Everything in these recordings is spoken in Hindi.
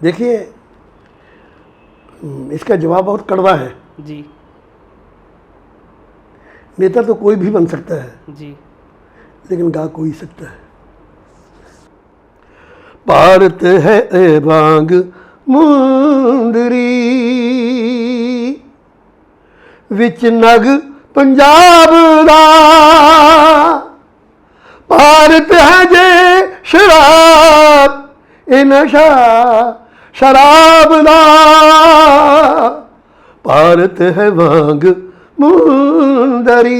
देखिए, इसका जवाब बहुत कड़वा है जी। नेता तो कोई भी बन सकता है जी। लेकिन गा कोई सकता है। भारत है ए बांग मुंदरी विच नग पंजाब दा, भारत है जे शराब ए नशा शराब दा, भारत है बांग मुंदरी।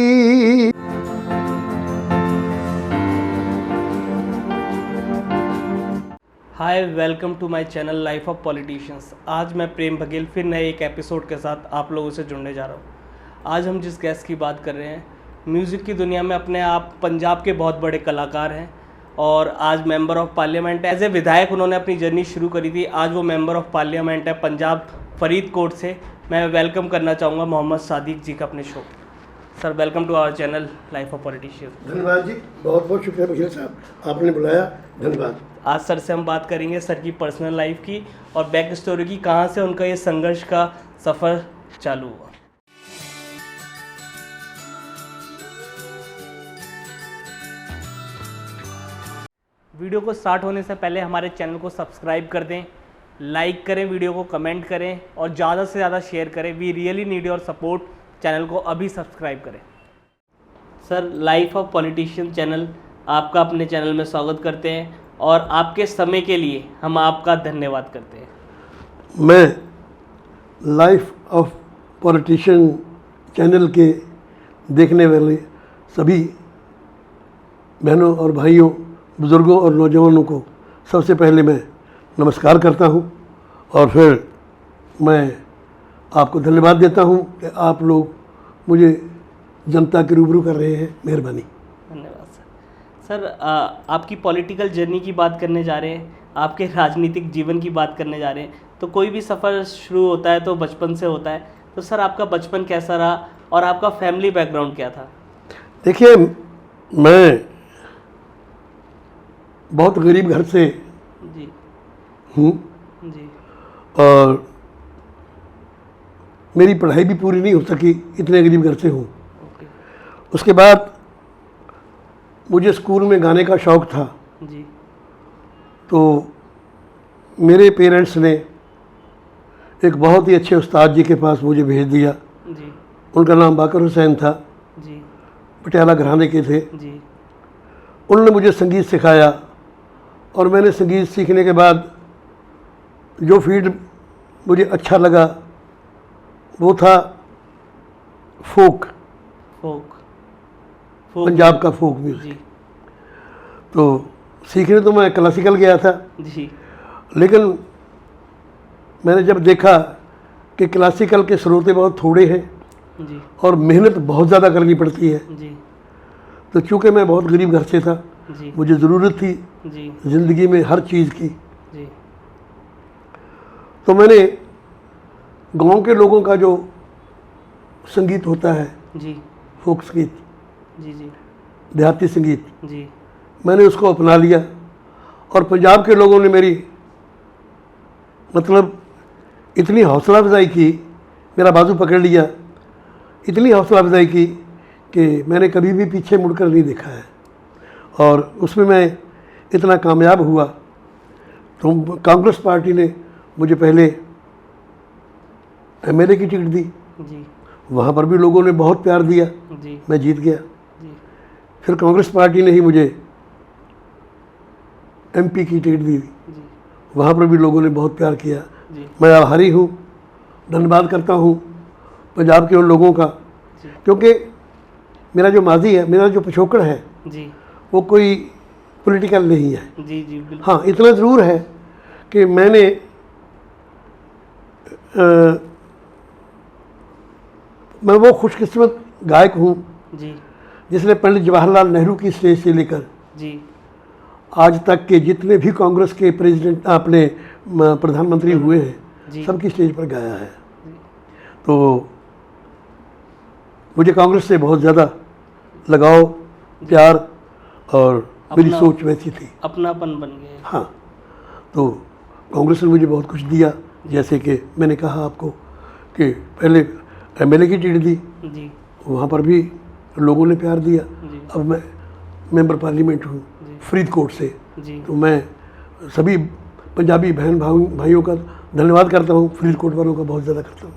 Hi, welcome to my channel life of politicians. आज मैं प्रेम बघेल फिर नए एक एपिसोड के साथ आप लोगों से जुड़ने जा रहा हूँ। आज हम जिस गेस्ट की बात कर रहे हैं, म्यूज़िक की दुनिया में अपने आप पंजाब के बहुत बड़े कलाकार हैं और आज member of parliament as a विधायक उन्होंने अपनी जर्नी शुरू करी थी। आज वो मेंबर ऑफ पार्लियामेंट है पंजाब फरीदकोट से। मैं वेलकम करना चाहूँगा मोहम्मद सादिक जी का अपने शो। Sir, welcome to our channel life of politicians. धन्यवाद जी, बहुत बहुत शुक्रिया बघेल साहब, आपने बुलाया, धन्यवाद। आज सर से हम बात करेंगे सर की पर्सनल लाइफ की और बैक स्टोरी की, कहाँ से उनका ये संघर्ष का सफ़र चालू हुआ। वीडियो को स्टार्ट होने से पहले हमारे चैनल को सब्सक्राइब कर दें, लाइक करें, वीडियो को कमेंट करें और ज़्यादा से ज़्यादा शेयर करें। We really need your support. Channel को अभी सब्सक्राइब करें। Sir, life of politician channel आपका अपने चैनल में स्वागत करते हैं और आपके समय के लिए हम आपका धन्यवाद करते हैं। मैं लाइफ ऑफ पॉलिटिशियन चैनल के देखने वाले सभी बहनों और भाइयों, बुज़ुर्गों और नौजवानों को सबसे पहले मैं नमस्कार करता हूं और फिर मैं आपको धन्यवाद देता हूं कि आप लोग मुझे जनता के रूबरू कर रहे हैं। मेहरबानी। धन्यवाद सर। सर, आपकी पॉलिटिकल जर्नी की बात करने जा रहे हैं, आपके राजनीतिक जीवन की बात करने जा रहे हैं, तो कोई भी सफ़र शुरू होता है तो बचपन से होता है। तो सर, आपका बचपन कैसा रहा और आपका फैमिली बैकग्राउंड क्या था? देखिए, मैं बहुत गरीब घर से जी हूँ जी। और मेरी पढ़ाई भी पूरी नहीं हो सकी, इतने गरीब घर से हूँ। ओके। उसके बाद मुझे स्कूल में गाने का शौक़ था, जी। तो मेरे पेरेंट्स ने एक बहुत ही अच्छे उस्ताद जी के पास मुझे भेज दिया। जी उनका नाम बाकर हुसैन था, जी पटियाला घराने के थे। जी। उन्होंने मुझे संगीत सिखाया और मैंने संगीत सीखने के बाद जो फील्ड मुझे अच्छा लगा वो था फोक फोक पंजाब का फोक म्यूज़िक। जी तो सीखने तो मैं क्लासिकल गया था, जी लेकिन मैंने जब देखा कि क्लासिकल के स्रोते बहुत थोड़े हैं जी और मेहनत बहुत ज़्यादा करनी पड़ती है, जी तो चूँकि मैं बहुत गरीब घर से था, जी मुझे ज़रूरत थी जी ज़िंदगी में हर चीज़ की, जी तो मैंने गांव के लोगों का जो संगीत होता है, जी फोक संगीत, जी जी देहाती संगीत, जी मैंने उसको अपना लिया और पंजाब के लोगों ने मेरी मतलब इतनी हौसला अफजाई की, मेरा बाजू पकड़ लिया, इतनी हौसला अफजाई की कि मैंने कभी भी पीछे मुड़कर नहीं देखा है और उसमें मैं इतना कामयाब हुआ। तो कांग्रेस पार्टी ने मुझे पहले एमएलए की टिकट दी, जी वहाँ पर भी लोगों ने बहुत प्यार दिया, जी मैं जीत गया। जी फिर कांग्रेस पार्टी ने ही मुझे एमपी की टिकट दी, जी वहाँ पर भी लोगों ने बहुत प्यार किया। जी मैं आभारी हूँ, धन्यवाद करता हूँ पंजाब के उन लोगों का, जी क्योंकि मेरा जो माजी है, मेरा जो पिछोकड़ है, जी वो कोई पॉलिटिकल नहीं है। जी जी बिल्कुल। हाँ, इतना ज़रूर है कि मैंने मैं वो खुशकिस्मत गायक हूँ जी जिसने पंडित जवाहरलाल नेहरू की स्टेज से लेकर जी आज तक के जितने भी कांग्रेस के प्रेसिडेंट अपने प्रधानमंत्री हुए जी। हैं, सबकी स्टेज पर गाया है। तो मुझे कांग्रेस से बहुत ज़्यादा लगाव, प्यार और मेरी सोच वैसी थी। अपनापन बन गया। हाँ, तो कांग्रेस ने मुझे बहुत कुछ दिया, जैसे कि मैंने कहा आपको कि पहले एमएलए की टिकट दी, जी वहाँ पर भी लोगों ने प्यार दिया। जी अब मैं मेंबर पार्लियामेंट हूँ जी फरीदकोट से, जी तो मैं सभी पंजाबी बहन भाइयों का धन्यवाद करता हूँ, फरीदकोट वालों का बहुत ज़्यादा करता हूँ।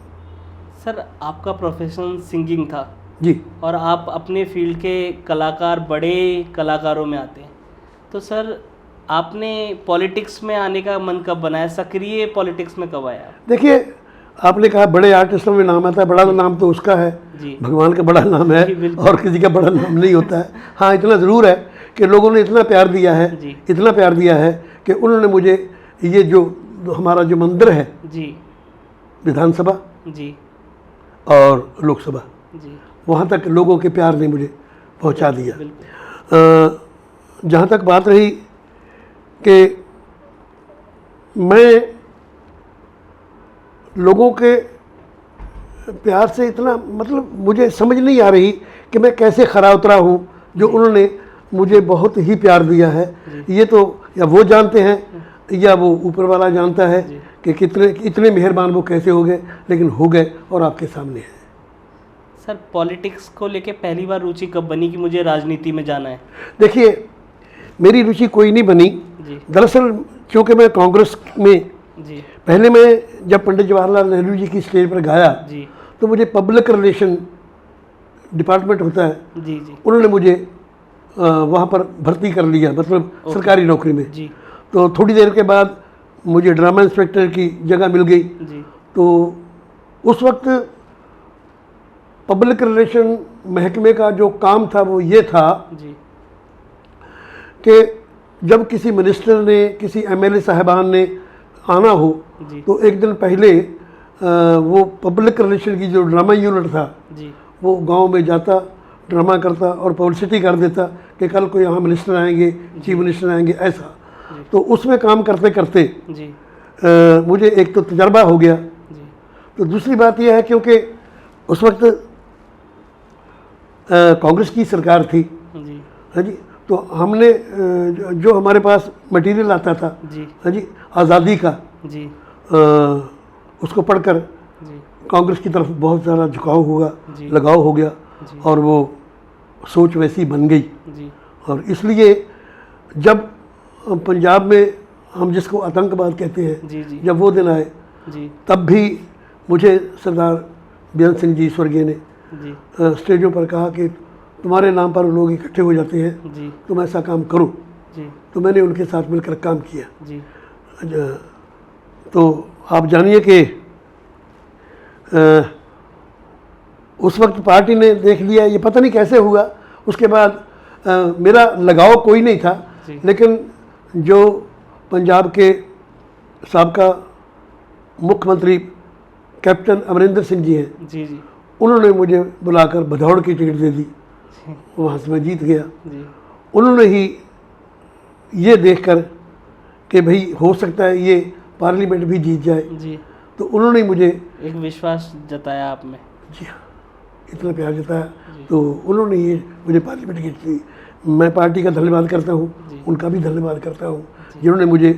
सर, आपका प्रोफेशन सिंगिंग था जी, और आप अपने फील्ड के कलाकार, बड़े कलाकारों में आते हैं, तो सर आपने पॉलिटिक्स में आने का मन कब बनाया? सक्रिय पॉलिटिक्स में कब आया? देखिए आपने कहा बड़े आर्टिस्टों में नाम आता है, बड़ा नाम तो उसका है, जी भगवान का बड़ा नाम है जी, बिल्कुल। और किसी का बड़ा नाम नहीं होता है। हाँ, इतना ज़रूर है कि लोगों ने इतना प्यार दिया है, जी इतना प्यार दिया है कि उन्होंने मुझे ये जो हमारा जो मंदिर है, जी विधानसभा जी और लोकसभा, जी वहाँ तक लोगों के प्यार ने मुझे पहुँचा दिया। बिल्कुल। जहाँ तक बात रही कि मैं लोगों के प्यार से इतना, मतलब मुझे समझ नहीं आ रही कि मैं कैसे खरा उतरा हूँ, जो उन्होंने मुझे बहुत ही प्यार दिया है। ये तो या वो जानते हैं या वो ऊपर वाला जानता है कि कितने इतने मेहरबान वो कैसे हो गए, लेकिन हो गए और आपके सामने है। सर, पॉलिटिक्स को लेके पहली बार रुचि कब बनी कि मुझे राजनीति में जाना है? देखिए मेरी रुचि कोई नहीं बनी। जी दरअसल क्योंकि मैं कांग्रेस में, जी पहले मैं जब पंडित जवाहरलाल नेहरू जी की स्टेज पर गाया जी तो मुझे पब्लिक रिलेशन डिपार्टमेंट होता है, जी जी उन्होंने मुझे वहाँ पर भर्ती कर लिया, मतलब सरकारी नौकरी में। जी तो थोड़ी देर के बाद मुझे ड्रामा इंस्पेक्टर की जगह मिल गई। जी तो उस वक्त पब्लिक रिलेशन महकमे का जो काम था वो ये था जी कि जब किसी मिनिस्टर ने, किसी एमएलए साहबान ने आना हो जी तो एक दिन पहले वो पब्लिक रिलेशन की जो ड्रामा यूनिट था जी वो गांव में जाता, ड्रामा करता और पब्लिसिटी कर देता कि कल को यहाँ मिनिस्टर आएंगे, चीफ मिनिस्टर आएंगे, ऐसा। तो उसमें काम करते करते जी मुझे एक तो तजर्बा हो गया। जी तो दूसरी बात यह है क्योंकि उस वक्त कांग्रेस की सरकार थी, जी हाँ जी, तो हमने जो हमारे पास मटेरियल आता था, जी हाँ जी, आज़ादी का, जी उसको पढ़कर जी कांग्रेस की तरफ बहुत ज़्यादा झुकाव होगा, जी। लगाव हो गया जी। और वो सोच वैसी बन गई। जी और इसलिए जब पंजाब में हम जिसको आतंकवाद कहते हैं, जी जी जब वो दिन आए जी तब भी मुझे सरदार बेअंत सिंह जी स्वर्गीय ने जी स्टेजों पर कहा कि तुम्हारे नाम पर लोग इकट्ठे हो जाते हैं, जी तुम ऐसा काम करो। जी तो मैंने उनके साथ मिलकर काम किया। जी तो आप जानिए कि उस वक्त पार्टी ने देख लिया, ये पता नहीं कैसे हुआ, उसके बाद मेरा लगाव कोई नहीं था, जी। लेकिन जो पंजाब के साबका मुख्यमंत्री कैप्टन अमरिंदर सिंह जी हैं, जी जी उन्होंने मुझे बुलाकर भदौड़ की टिकट दे दी, वहाँ से मैं जीत गया। जी उन्होंने ही ये देखकर कि भाई हो सकता है ये पार्लियामेंट भी जीत जाए, जी तो उन्होंने मुझे, एक विश्वास जताया आप में। जी हाँ, इतना प्यार जताया, तो उन्होंने ये मुझे पार्लियामेंट जीत दी। मैं पार्टी का धन्यवाद करता हूँ, उनका भी धन्यवाद करता हूँ जिन्होंने मुझे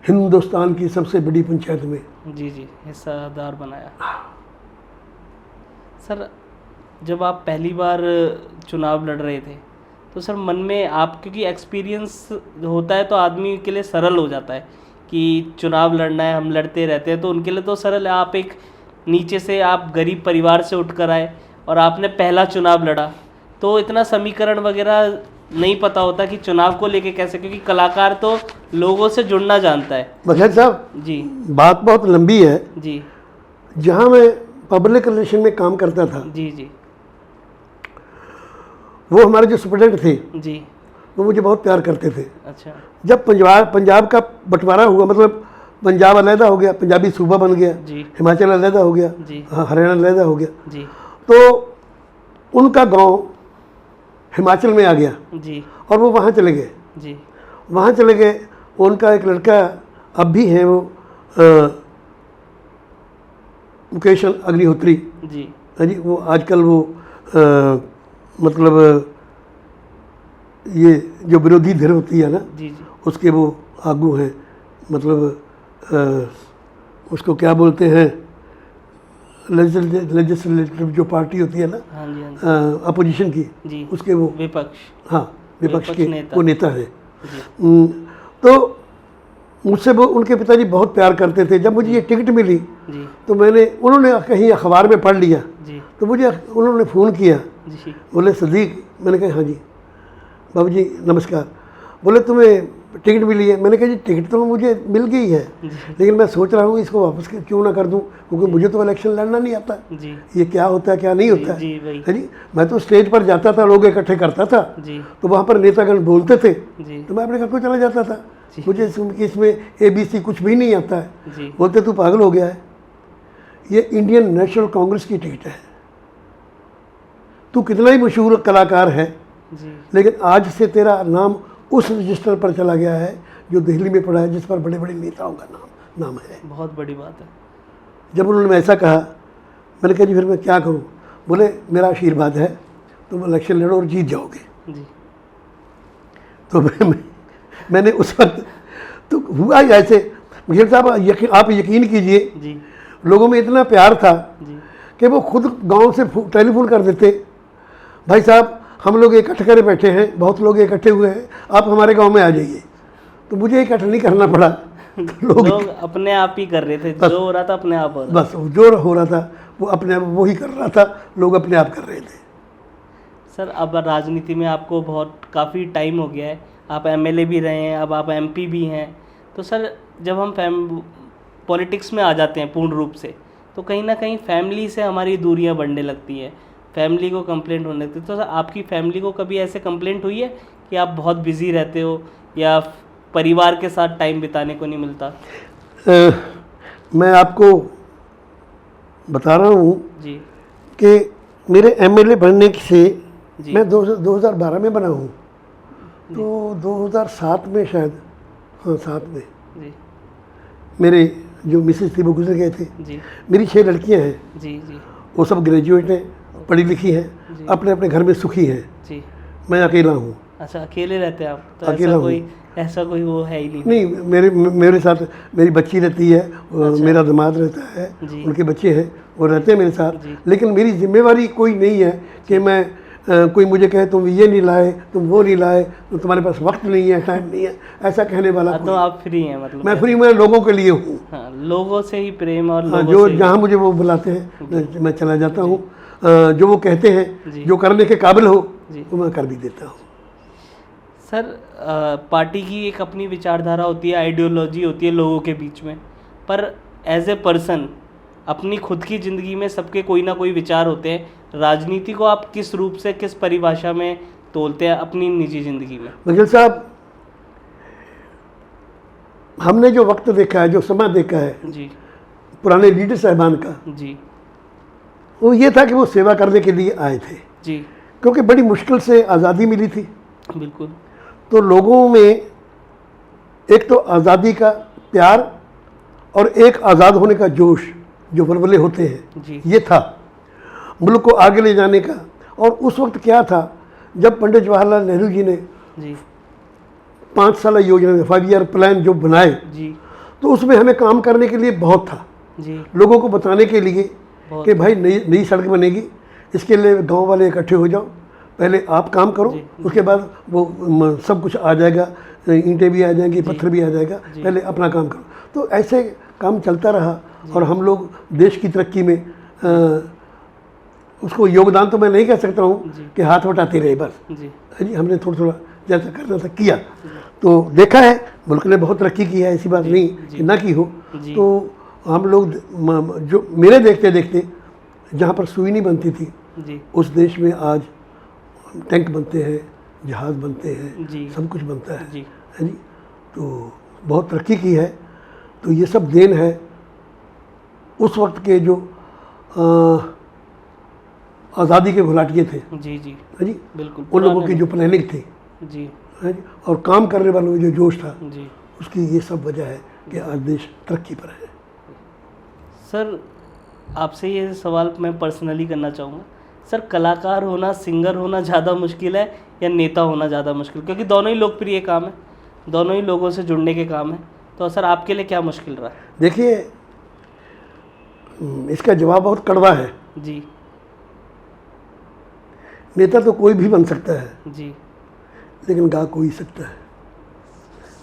हिंदुस्तान की सबसे बड़ी पंचायत में जी जी हिस्सेदार बनाया। सर, जब आप पहली बार चुनाव लड़ रहे थे तो सर मन में आप, क्योंकि एक्सपीरियंस होता है तो आदमी के लिए सरल हो जाता है कि चुनाव लड़ना है, हम लड़ते रहते हैं तो उनके लिए तो सरल है। आप एक नीचे से, आप गरीब परिवार से उठकर आए और आपने पहला चुनाव लड़ा, तो इतना समीकरण वगैरह नहीं पता होता कि चुनाव को लेके कैसे, क्योंकि कलाकार तो लोगों से जुड़ना जानता है। बघेल साहब, जी बात बहुत लंबी है। जी जहाँ मैं पब्लिक रिलेशन में काम करता था, जी जी वो हमारे जो सुपरटेंडेंट थे जी वो मुझे बहुत प्यार करते थे। अच्छा जब पंजाब का बंटवारा हुआ, मतलब पंजाब अलहदा हो गया, पंजाबी सूबा बन गया, जी हिमाचल अलहदा हो गया, जी हरियाणा अलहदा हो गया, जी तो उनका गांव हिमाचल में आ गया जी और वो वहाँ चले गए। जी वहाँ चले गए, उनका एक लड़का अब भी है, वो मुकेश अग्निहोत्री जी है जी, वो आजकल वो मतलब ये जो विरोधी धिर होती है ना, जी जी उसके वो आगू हैं, मतलब उसको क्या बोलते हैं, लेजिस्लेटिव जो पार्टी होती है ना, हाँ जी, हाँ जी, अपोजिशन की, जी, उसके वो, विपक्ष, हाँ विपक्ष के नेता। वो नेता है। जी, तो मुझसे वो उनके पिताजी बहुत प्यार करते थे। जब मुझे ये टिकट मिली जी, तो उन्होंने कहीं अखबार में पढ़ लिया, जी, तो मुझे उन्होंने फ़ोन किया, जी, बोले सदीक, मैंने कहा हाँ जी बाबू जी नमस्कार। बोले तुम्हें टिकट मिली है? मैंने कहा जी टिकट तो मुझे मिल गई है, लेकिन मैं सोच रहा हूँ इसको वापस क्यों ना कर दूँ, क्योंकि मुझे तो इलेक्शन लड़ना नहीं आता, जी, ये क्या होता है क्या नहीं होता है। जी, वही, है जी, मैं तो स्टेज पर जाता था, लोग इकट्ठे करता था, जी, तो वहाँ पर नेतागण बोलते थे, जी, तो मैं अपने घर को चला जाता था। जी। मुझे इसमें ABC कुछ भी नहीं आता है। जी, बोलते तू पागल हो गया है, ये इंडियन नेशनल कांग्रेस की टिकट है, तू कितना ही मशहूर कलाकार है, जी, लेकिन आज से तेरा नाम उस रजिस्टर पर चला गया है जो दिल्ली में पड़ा है, जिस पर बड़े बड़े नेताओं का नाम है। बहुत बड़ी बात है। जब उन्होंने ऐसा कहा, मैंने कहा जी फिर मैं क्या करूं? बोले मेरा आशीर्वाद है, तुम इलेक्शन लड़ो और जीत जाओगे। जी, तो मैंने उस वक्त तो हुआ ही ऐसे, मुझे साहब आप यकीन कीजिए, जी, लोगों में इतना प्यार था जी, कि वो खुद गांव से टेलीफोन कर देते, भाई साहब हम लोग इकट्ठे करे बैठे हैं, बहुत लोग इकट्ठे हुए हैं, आप हमारे गांव में आ जाइए। तो मुझे इकट्ठा नहीं करना पड़ा, तो लोग अपने आप ही कर रहे थे, जो हो रहा था अपने आप हो रहा। बस जो हो रहा था वो अपने आप वो ही कर रहा था, लोग अपने आप कर रहे थे। सर अब राजनीति में आपको बहुत काफ़ी टाइम हो गया है, आप MLA भी रहे हैं, अब आप MP भी हैं, तो सर जब हम पॉलिटिक्स में आ जाते हैं पूर्ण रूप से, तो कहीं ना कहीं फैमिली से हमारी दूरियां बढ़ने लगती हैं, फैमिली को कंप्लेंट होने लगती है। तो सर आपकी फैमिली को कभी ऐसे कंप्लेंट हुई है कि आप बहुत बिजी रहते हो या परिवार के साथ टाइम बिताने को नहीं मिलता? मैं आपको बता रहा हूँ जी, कि मेरे MLA बनने से जी, मैं 2012 में बना हूँ, तो 2007 में शायद, हाँ 7 में जी, मेरे जो मिसेज थी वो गुजर गए थे। जी, मेरी 6 लड़कियाँ हैं, जी, जी, वो सब ग्रेजुएट हैं, पढ़ी लिखी हैं, जी। अपने अपने घर में सुखी हैं, जी। मैं अकेला हूँ। अच्छा, अकेले रहते हैं आप? तो अकेला ऐसा कोई वो है ही नहीं? नहीं, मेरे साथ मेरी बच्ची रहती है, अच्छा। मेरा दामाद रहता है, जी। उनके बच्चे हैं, वो रहते हैं मेरे साथ, जी। लेकिन मेरी जिम्मेवारी कोई नहीं है कि मैं कोई मुझे कहे तुम ये नहीं लाए, तुम वो नहीं लाए, तो तुम्हारे पास वक्त नहीं है, टाइम नहीं है, ऐसा कहने वाला तो कोई। आप फ्री हैं मतलब? मैं फ्री, मैं लोगों के लिए हूँ। हाँ, लोगों से ही प्रेम और हाँ, लोगों जो से जहाँ मुझे वो बुलाते हैं मैं चला जाता हूँ, जो वो कहते हैं जी। जो करने के काबिल हो जी। वो मैं कर भी देता हूँ। सर पार्टी की एक अपनी विचारधारा होती है, आइडियोलॉजी होती है लोगों के बीच में, पर एज ए पर्सन अपनी खुद की ज़िंदगी में सबके कोई ना कोई विचार होते हैं। राजनीति को आप किस रूप से, किस परिभाषा में तोलते हैं अपनी निजी ज़िंदगी में? वकील साहब, हमने जो वक्त देखा है, जो समय देखा है जी, पुराने लीडर साहबान का, जी, वो ये था कि वो सेवा करने के लिए आए थे, जी, क्योंकि बड़ी मुश्किल से आज़ादी मिली थी। बिल्कुल। तो लोगों में एक तो आज़ादी का प्यार और एक आज़ाद होने का जोश जो बलबले होते हैं, जी, ये था मुल्क को आगे ले जाने का। और उस वक्त क्या था, जब पंडित जवाहरलाल नेहरू जी ने जी, 5 साल योजना 5 ईयर प्लान जो बनाए, जी, तो उसमें हमें काम करने के लिए बहुत था, जी, लोगों को बताने के लिए बहुत। कि भाई नई सड़क बनेगी, इसके लिए गांव वाले इकट्ठे हो जाओ, पहले आप काम करो, जी, उसके बाद वो सब कुछ आ जाएगा, ईंटें भी आ जाएंगी, पत्थर भी आ जाएगा, जी। पहले अपना काम करो। तो ऐसे काम चलता रहा और हम लोग देश की तरक्की में उसको योगदान तो मैं नहीं कह सकता हूँ जी। कि हाथ बटाते रहे बस, जी, जी हमने थोड़ा थोड़ा जैसा करना था किया। तो देखा है मुल्क ने बहुत तरक्की की है, ऐसी बात नहीं कि ना की हो। जी। तो हम लोग जो मेरे देखते देखते जहाँ पर सुई नहीं बनती थी, जी, उस देश में आज टैंक बनते हैं, जहाज़ बनते हैं, जी, सब कुछ बनता है जी, है जी। तो बहुत तरक्की की है। तो ये सब देन है उस वक्त के जो आज़ादी के घुलाटिए थे, जी, जी, है जी, बिल्कुल। उन लोगों की पुराने जो प्लानिंग थी, जी, है जी, और काम करने वालों में जो जोश था, जी। उसकी ये सब वजह है कि आज देश तरक्की पर है। सर आपसे ये सवाल मैं पर्सनली करना चाहूँगा, सर कलाकार होना, सिंगर होना ज़्यादा मुश्किल है या नेता होना ज़्यादा मुश्किल? क्योंकि दोनों ही लोकप्रिय काम है, दोनों ही लोगों से जुड़ने के काम है। तो सर आपके लिए क्या मुश्किल रहा? देखिए, इसका जवाब बहुत कड़वा है। जी नेता तो कोई भी बन सकता है, जी। लेकिन गा कोई सकता है।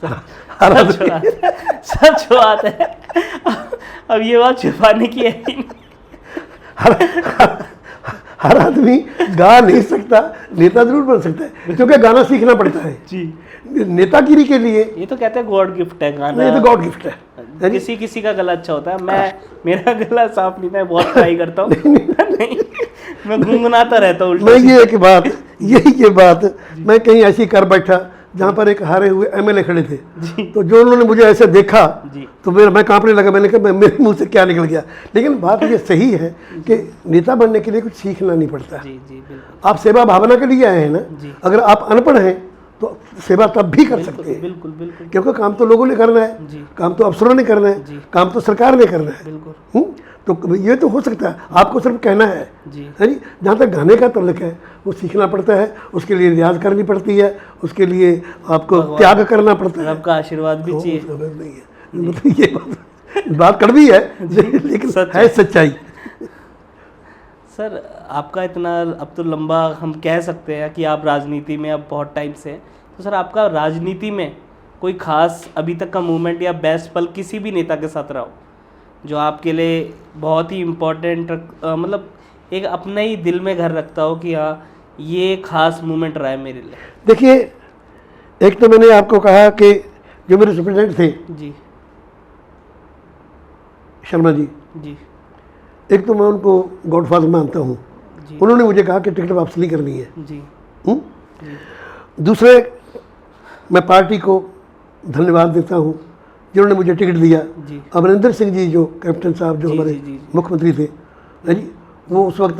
सच बात है, सच बात है। अब ये बात छुपाने की है ही नहीं। हर आदमी गा नहीं सकता, नेता जरूर बन सकता है, क्योंकि गाना सीखना पड़ता है। जी, नेतागिरी के लिए ये तो कहते हैं गॉड गिफ्ट है गाना। ये तो गॉड गिफ्ट है। किसी किसी का गला अच्छा होता है। मेरा गला साफ नहीं था, बहुत ट्राई करता हूँ। नहीं, मैं गुनगुनाता रहता हूँ। मैं ये बात मैं कहीं ऐसी कर बैठा जहाँ पर एक हारे हुए एमएलए खड़े थे, तो जो उन्होंने मुझे ऐसे देखा तो मैं कांपने लगा। मैंने कहा मेरे मुंह से क्या निकल गया। लेकिन बात ये सही है कि नेता बनने के लिए कुछ सीखना नहीं पड़ता। जी जी बिल्कुल। आप सेवा भावना के लिए आए हैं ना। अगर आप अनपढ़ हैं तो सेवा तब भी कर सकते हैं। बिल्कुल बिल्कुल। क्योंकि काम तो लोगों ने करना है, काम तो अफसरों ने करना है, काम तो सरकार ने करना है। बिल्कुल। तो ये तो हो सकता है, आपको सिर्फ कहना है जी। जहाँ तक गाने का ताल्लुक है, वो सीखना पड़ता है, उसके लिए रियाज करनी पड़ती है, उसके लिए आपको त्याग करना पड़ता है। आपका आशीर्वाद भी चाहिए। नहीं है, मतलब ये बात कड़वी है, लेकिन है सच्चाई। सर आपका इतना अब तो लंबा हम कह सकते हैं कि आप राजनीति में अब बहुत टाइम से हैं, तो सर आपका राजनीति में कोई खास अभी तक का मूवमेंट या बेस्ट पल किसी भी नेता के साथ रहा हो जो आपके लिए बहुत ही इम्पोर्टेंट, मतलब एक अपना ही दिल में घर रखता हो कि हाँ ये खास मूवमेंट रहा है मेरे लिए? देखिए, एक तो मैंने आपको कहा कि जो मेरे सुप्रिटेंडेंट थे जी शर्मा जी, एक तो मैं उनको गॉडफादर मानता हूँ। उन्होंने मुझे कहा कि टिकट वापस नहीं करनी है। जी। दूसरे, मैं पार्टी को धन्यवाद देता हूँ जिन्होंने मुझे टिकट दिया। अमरिंदर सिंह जी जो कैप्टन साहब जो हमारे मुख्यमंत्री थे जी, वो उस वक्त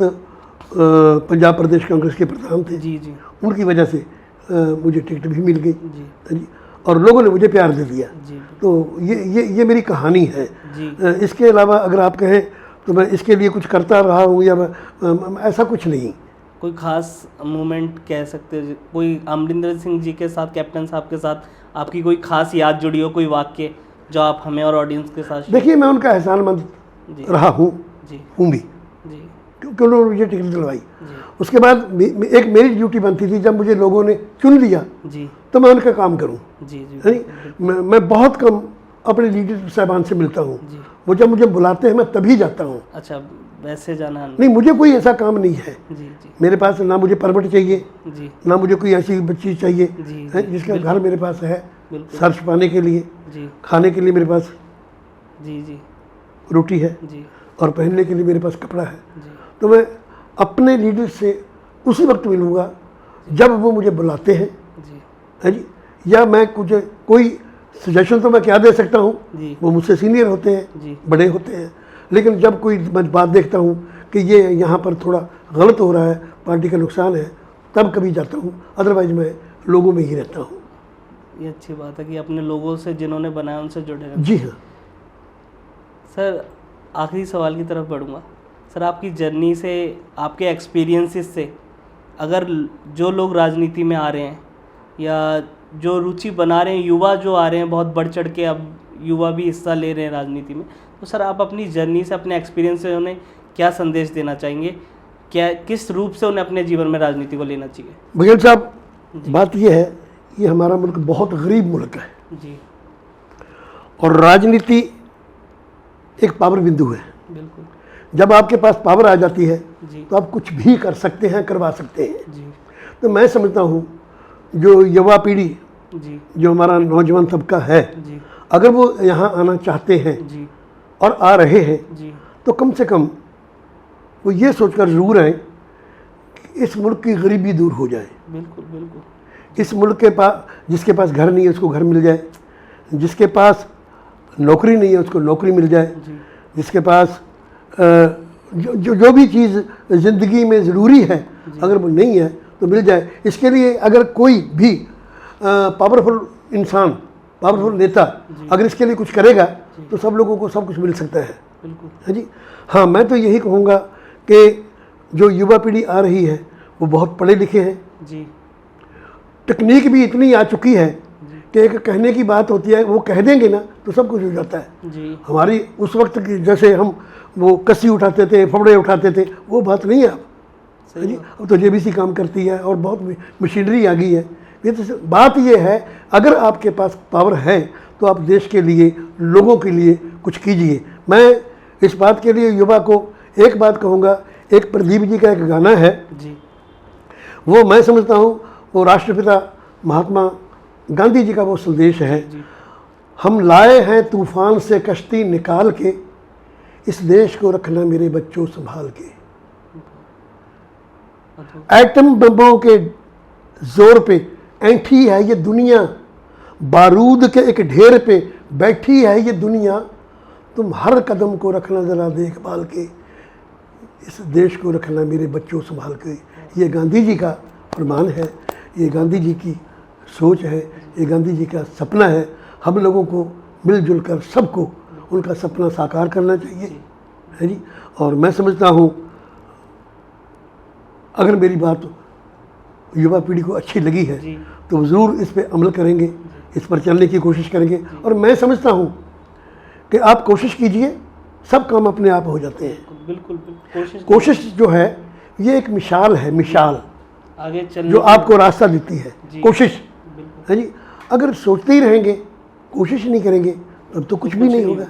पंजाब प्रदेश कांग्रेस के प्रधान थे। जी। उनकी वजह से मुझे टिकट भी मिल गई जी, और लोगों ने मुझे प्यार दे दिया। तो ये मेरी कहानी है। इसके अलावा अगर आप कहें तो मैं इसके लिए कुछ करता रहा हूँ या ऐसा कुछ नहीं। कोई खास मोमेंट कह सकते हैं, कोई अमरिंदर सिंह जी के साथ, कैप्टन साहब के साथ आपकी कोई खास याद जुड़ी हो, कोई वाक्य जो आप हमें और ऑडियंस के साथ? देखिए, मैं उनका एहसानमंद रहा हूँ भी, क्योंकि उन्होंने मुझे टिकट दिलवाई। उसके बाद एक मेरी ड्यूटी बनती थी, जब मुझे लोगों ने चुन लिया तो मैं उनका काम करूँ। मैं बहुत कम अपने लीडर साहबान से मिलता हूँ। वो जब मुझे बुलाते हैं मैं तभी जाता हूँ। अच्छा, वैसे जाना नहीं, मुझे कोई ऐसा काम नहीं है। मेरे पास ना मुझे परमिट चाहिए, ना मुझे कोई ऐसी चीज़ चाहिए जिसका घर मेरे पास है सर छुपाने के लिए, खाने के लिए मेरे पास रोटी है, और पहनने के लिए मेरे पास कपड़ा है। तो मैं अपने लीडर से उसी वक्त मिलूँगा जब वो मुझे बुलाते हैं है जी। या मैं कुछ कोई सजेशन तो मैं क्या दे सकता हूँ, वो मुझसे सीनियर होते हैं, बड़े होते हैं। लेकिन जब कोई मैं बात देखता हूँ कि ये यहाँ पर थोड़ा गलत हो रहा है, पार्टी का नुकसान है, तब कभी जाता हूँ। अदरवाइज मैं लोगों में ही रहता हूँ। ये अच्छी बात है कि अपने लोगों से जिन्होंने बनाया उनसे जुड़े रहते हैं। जी हाँ। सर आखिरी सवाल की तरफ बढ़ूँगा। सर आपकी जर्नी से, आपके एक्सपीरियंसेस से, अगर जो लोग राजनीति में आ रहे हैं या जो रुचि बना रहे हैं, युवा जो आ रहे हैं, बहुत बढ़ चढ़ के अब युवा भी हिस्सा ले रहे हैं राजनीति में, तो सर आप अपनी जर्नी से, अपने एक्सपीरियंस से उन्हें क्या संदेश देना चाहेंगे? क्या किस रूप से उन्हें अपने जीवन में राजनीति को लेना चाहिए? बघेल साहब, बात यह है, ये हमारा मुल्क बहुत गरीब मुल्क है जी, और राजनीति एक पावर बिंदु है। बिल्कुल। जब आपके पास पावर आ जाती है तो आप कुछ भी कर सकते हैं, करवा सकते हैं जी। तो मैं समझता हूँ जो युवा पीढ़ी जी, जो हमारा नौजवान तबका है जी, अगर वो यहाँ आना चाहते हैं जी, और आ रहे हैं जी, तो कम से कम वो ये सोचकर ज़रूर आए कि इस मुल्क की गरीबी दूर हो जाए। बिल्कुल बिल्कुल। इस मुल्क के पास, जिसके पास घर नहीं है उसको घर मिल जाए, जिसके पास नौकरी नहीं है उसको नौकरी मिल जाए, जिसके पास जो भी चीज़ ज़िंदगी में ज़रूरी है अगर वो नहीं है तो मिल जाए। इसके लिए अगर कोई भी पावरफुल इंसान, पावरफुल नेता अगर इसके लिए कुछ करेगा तो सब लोगों को सब कुछ मिल सकता है। बिल्कुल है जी। हाँ, मैं तो यही कहूँगा कि जो युवा पीढ़ी आ रही है वो बहुत पढ़े लिखे हैं जी, तकनीक भी इतनी आ चुकी है कि एक कहने की बात होती है, वो कह देंगे ना तो सब कुछ हो जाता है। जी हमारी उस वक्त की जैसे हम वो कस्सी उठाते थे, फबड़े उठाते थे, वो बात नहीं है अब। सही जी, अब तो जेबीसी काम करती है और बहुत मशीनरी आ गई है। ये तो बात ये है, अगर आपके पास पावर है तो आप देश के लिए, लोगों के लिए कुछ कीजिए। मैं इस बात के लिए युवा को एक बात कहूँगा, एक प्रदीप जी का एक गाना है, जी वो मैं समझता हूँ वो राष्ट्रपिता महात्मा गांधी जी का वो संदेश है। जी हम लाए हैं तूफान से कश्ती निकाल के, इस देश को रखना मेरे बच्चों संभाल के। एटम बमों के जोर पे ऐंठी है ये दुनिया, बारूद के एक ढेर पे बैठी है ये दुनिया, तुम हर कदम को रखना ज़रा देखभाल के, इस देश को रखना मेरे बच्चों संभाल के। ये गांधी जी का फरमान है, ये गांधी जी की सोच है, ये गांधी जी का सपना है। हम लोगों को मिलजुल कर सबको उनका सपना साकार करना चाहिए, है जी। और मैं समझता हूँ अगर मेरी बात युवा पीढ़ी को अच्छी लगी है जी तो ज़रूर इस पर अमल करेंगे, इस पर चलने की कोशिश करेंगे। और मैं समझता हूँ कि आप कोशिश कीजिए, सब काम अपने आप हो जाते हैं। बिल्कुल बिल्कुल कोशिश जो है ये एक मिसाल है, मिसाल आगे चलने जो आपको रास्ता देती है। जी। कोशिश बिल्कुल है जी। अगर सोचते ही रहेंगे, कोशिश नहीं करेंगे, तब तो कुछ भी नहीं होगा,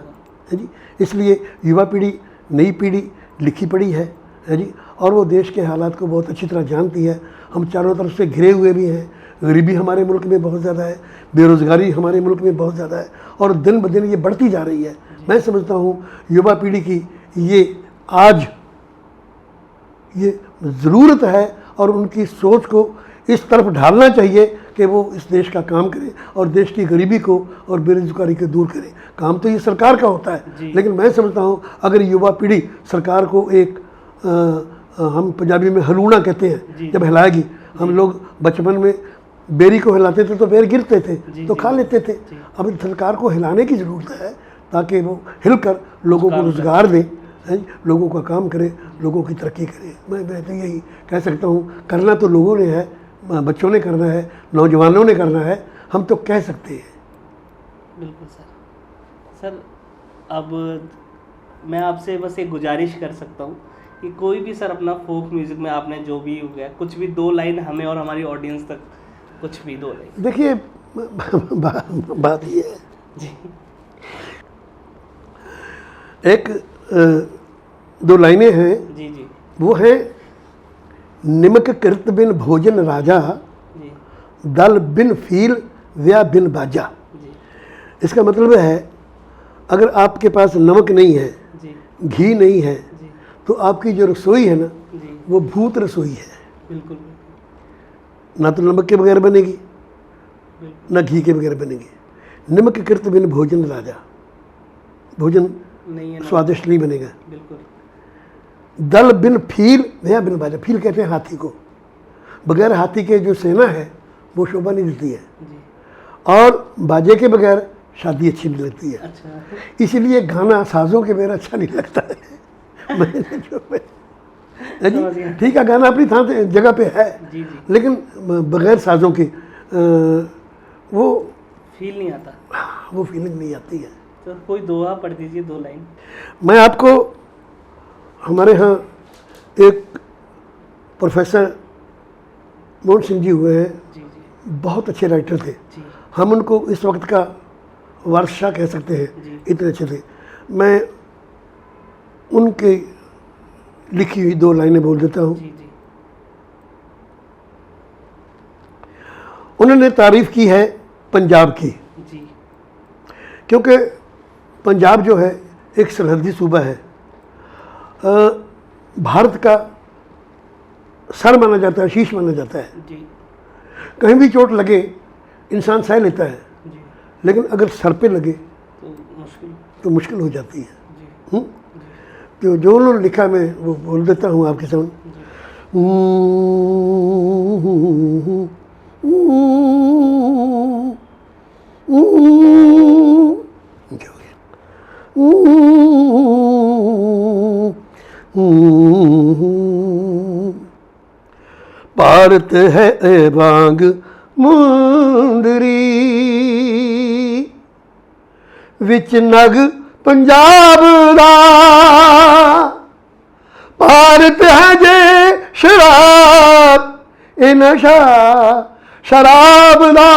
है जी। इसलिए युवा पीढ़ी, नई पीढ़ी लिखी पढ़ी है जी, और वो देश के हालात को बहुत अच्छी तरह जानती है। हम चारों तरफ से घिरे हुए भी हैं, गरीबी हमारे मुल्क में बहुत ज़्यादा है, बेरोज़गारी हमारे मुल्क में बहुत ज़्यादा है, और दिन ब दिन ये बढ़ती जा रही है। मैं समझता हूँ युवा पीढ़ी की ये आज ये ज़रूरत है, और उनकी सोच को इस तरफ ढालना चाहिए कि वो इस देश का काम करें और देश की गरीबी को और बेरोजगारी को दूर करें। काम तो ये सरकार का होता है, लेकिन मैं समझता हूँ अगर युवा पीढ़ी सरकार को एक हम पंजाबी में हलूना कहते हैं, जब हिलाएगी, हम लोग बचपन में बेरी को हिलाते थे तो बेर गिरते थे तो खा लेते थे। अब सरकार को हिलाने की ज़रूरत है ताकि वो हिलकर लोगों को रोज़गार दे, लोगों का काम करे, लोगों की तरक्की करे। मैं तो यही कह सकता हूँ, करना तो लोगों ने है, बच्चों ने करना है, नौजवानों ने करना है, हम तो कह सकते हैं। बिल्कुल सर, अब मैं आपसे बस एक गुजारिश कर सकता हूँ कि कोई भी सर अपना फोक म्यूज़िक में आपने जो भी हो गया, कुछ भी 2 लाइन हमें और हमारी ऑडियंस तक, कुछ भी 2 लाइन। देखिए बात ये है जी एक 2 लाइनें हैं, जी जी वो है निमक कृत बिन भोजन राजा, जी दल बिन फील व्या बिन बाजा। जी इसका मतलब है अगर आपके पास नमक नहीं है, जी घी नहीं है, जी तो आपकी जो रसोई है ना, जी वो भूत रसोई है। बिल्कुल ना तो नमक के बगैर बनेगी, बिल्कुल ना घी के बगैर बनेगी। निमक कृत बिन भोजन राजा, भोजन नहीं है ना, स्वादिष्ट नहीं बनेगा। बिल्कुल दल बिन फील व्या बिन बाजा, फील कहते हैं हाथी को, बगैर हाथी के जो सेना है वो शोभा नहीं देती है, जी और बाजे के बगैर शादी अच्छी नहीं लगती है। अच्छा इसीलिए गाना साजों के बगैर अच्छा नहीं लगता है। है समझ गया। जी, ठीक है, गाना अपनी था जगह पे है, जी जी लेकिन बगैर साजों के वो फील नहीं आता। वो फीलिंग नहीं आती है। तो कोई दोहा पढ़ दीजिए, 2 लाइन। मैं आपको, हमारे यहाँ एक प्रोफेसर मोहन सिंह जी हुए हैं, जी जी बहुत अच्छे राइटर थे। जी हम उनको इस वक्त का वारसा कह सकते हैं, जी। इतने अच्छे थे। मैं उनके लिखी हुई 2 लाइनें बोल देता हूँ। जी जी उन्होंने तारीफ़ की है पंजाब की, जी क्योंकि पंजाब जो है एक सरहदी सूबा है, भारत का सर माना जाता है, शीश माना जाता है। जी कहीं भी चोट लगे इंसान सह लेता है, जी लेकिन अगर सर पे लगे तो मुश्किल। तो मुश्किल हो जाती है। जी हुँ? तो जो उन्होंने लिखा मैं वो बोल देता हूँ आपके सामने। भारत है ए बांग ਮੁੰਦਰੀ ਵਿੱਚ ਨਗ ਪੰਜਾਬ ਦਾ ਭਾਰਤ ਹੈ ਜੇ ਸ਼ਰਾਬ ਇਹ ਨਸ਼ਾ ਸ਼ਰਾਬ ਦਾ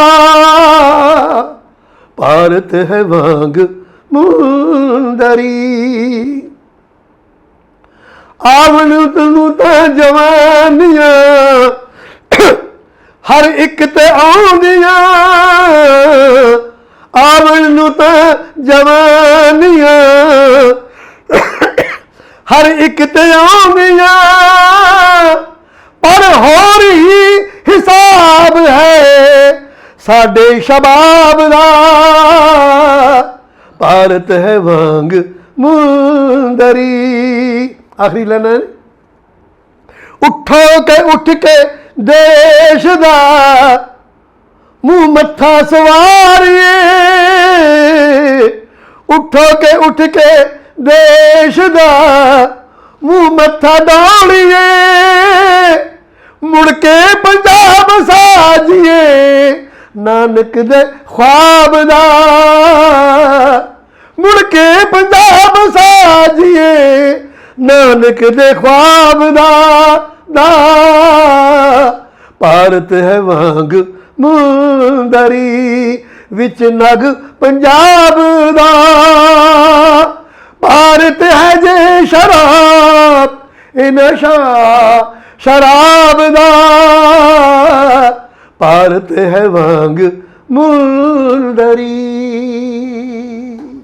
ਭਾਰਤ ਹੈ ਵਾਂਗ ਮੁੰਦਰੀ ਆਵਣ ਤਨੂੰ ਤਾਂ ਜਵਾਨੀਆਂ ਹਰ ਇੱਕ ਤੇ ਆਉਂਦੀਆਂ ਆਵਣ ਨੂੰ ਤਾਂ ਜਵਾਨੀਆਂ ਹਰ ਇੱਕ ਤੇ ਆਉਂਦੀਆਂ ਪਰ ਹੋਰ ਹੀ ਹਿਸਾਬ ਹੈ ਸਾਡੇ ਸ਼ਬਾਬ ਦਾ ਭਾਰਤ ਹੈ ਵਾਂਗ ਮੁੰਦਰੀ ਆਖਰੀ ਲੈਣਾ ਉੱਠੋ ਕੇ ਉੱਠ ਕੇ ਦੇਸ਼ ਦਾ ਮੂੰਹ ਮੱਥਾ ਸਵਾਰੀਏ ਉੱਠੋ ਕੇ ਉੱਠ ਕੇ ਦੇਸ਼ ਦਾ ਮੂੰਹ ਮੱਥਾ ਡੋਲੀਏ ਮੁੜ ਕੇ ਪੰਜਾਬ ਸਾਜੀਏ ਨਾਨਕ ਦੇ ख्वाब ਦਾ ਮੁੜ ਕੇ ਪੰਜਾਬ ਸਾਜੀਏ ਨਾਨਕ ਦੇ ख्वाब ਦਾ ਭਾਰਤ ਹੈ ਵਾਂਗ ਮੁੰਦਰੀ ਵਿੱਚ ਨਗ ਪੰਜਾਬ ਦਾ ਭਾਰਤ ਹੈ ਜੇ ਸ਼ਰਾਬ ਇਹ ਨਸ਼ਾ ਸ਼ਰਾਬ ਦਾ ਭਾਰਤ ਹੈ ਵਾਂਗ ਮੁੰਦਰੀ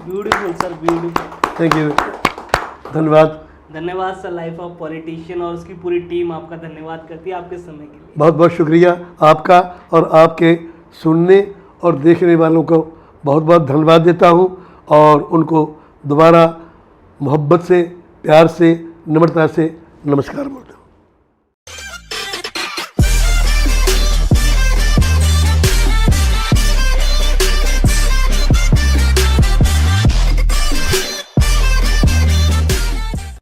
beautiful sir, beautiful. Thank you, धन्यवाद। धन्यवाद सर। लाइफ ऑफ पॉलिटिशियन और उसकी पूरी टीम आपका धन्यवाद करती है आपके समय के लिए। बहुत बहुत शुक्रिया आपका और आपके सुनने और देखने वालों को बहुत बहुत धन्यवाद देता हूँ और उनको दोबारा मोहब्बत से प्यार से नम्रता से नमस्कार बोलता हूँ।